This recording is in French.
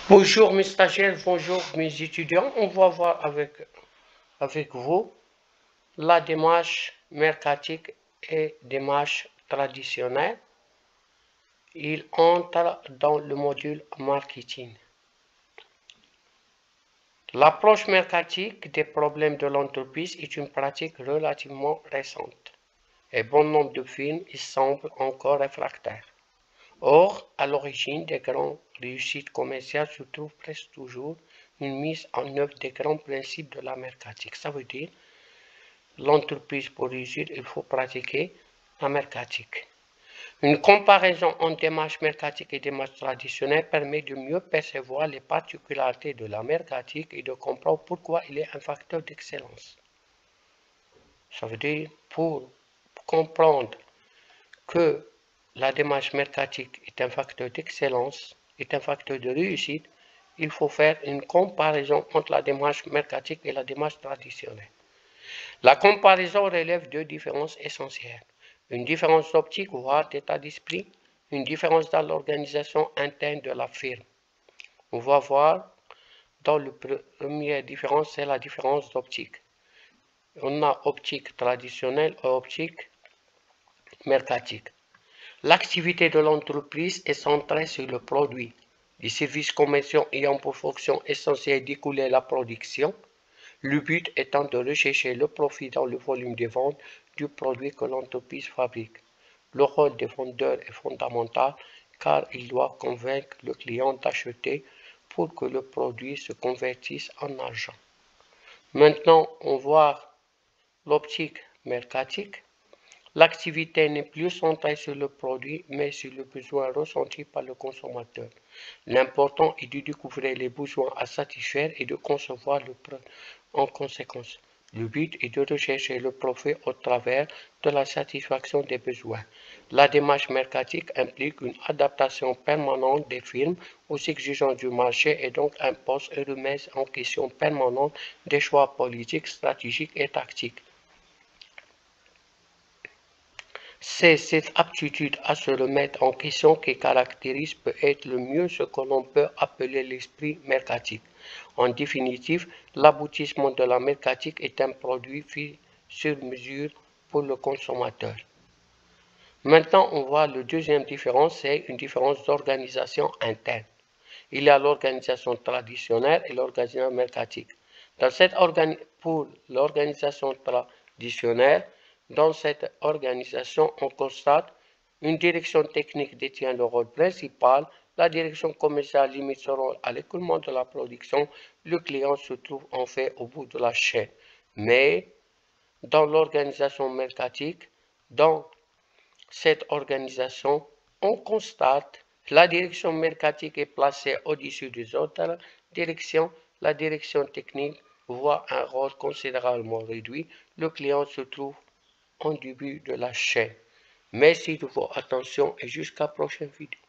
Bonjour mes stagiaires, bonjour mes étudiants. On va voir avec vous la démarche mercatique et démarche traditionnelle. Il entre dans le module marketing. L'approche mercatique des problèmes de l'entreprise est une pratique relativement récente et bon nombre de firmes y semblent encore réfractaires. Or, à l'origine des grandes réussites commerciales se trouve presque toujours une mise en œuvre des grands principes de la mercatique. Ça veut dire, l'entreprise pour réussir, il faut pratiquer la mercatique. Une comparaison entre démarche mercatique et démarche traditionnelle permet de mieux percevoir les particularités de la mercatique et de comprendre pourquoi il est un facteur d'excellence. Ça veut dire, pour comprendre que la démarche mercatique est un facteur d'excellence, est un facteur de réussite, il faut faire une comparaison entre la démarche mercatique et la démarche traditionnelle. La comparaison relève deux différences essentielles. Une différence d'optique, voire d'état d'esprit, une différence dans l'organisation interne de la firme. On va voir dans la première différence, c'est la différence d'optique. On a optique traditionnelle et optique mercatique. L'activité de l'entreprise est centrée sur le produit. Les services commerciaux ayant pour fonction essentielle d'écouler la production, le but étant de rechercher le profit dans le volume de vente du produit que l'entreprise fabrique. Le rôle des vendeurs est fondamental car ils doivent convaincre le client d'acheter pour que le produit se convertisse en argent. Maintenant, on voit l'optique mercatique. L'activité n'est plus centrée sur le produit, mais sur le besoin ressenti par le consommateur. L'important est de découvrir les besoins à satisfaire et de concevoir le produit en conséquence. Le but est de rechercher le profit au travers de la satisfaction des besoins. La démarche mercatique implique une adaptation permanente des firmes aux exigences du marché et donc impose une remise en question permanente des choix politiques, stratégiques et tactiques. C'est cette aptitude à se remettre en question qui caractérise peut-être le mieux ce que l'on peut appeler l'esprit mercatique. En définitive, l'aboutissement de la mercatique est un produit fait sur mesure pour le consommateur. Maintenant, on voit la deuxième différence, c'est une différence d'organisation interne. Il y a l'organisation traditionnelle et l'organisation mercatique. Pour l'organisation traditionnelle, dans cette organisation, on constate une direction technique détient le rôle principal, la direction commerciale limite son rôle à l'écoulement de la production, le client se trouve en fait au bout de la chaîne. Mais dans l'organisation mercatique, dans cette organisation, on constate la direction mercatique est placée au-dessus des autres directions. La direction technique voit un rôle considérablement réduit. Le client se trouve en début de la chaîne. Merci de votre attention et jusqu'à la prochaine vidéo.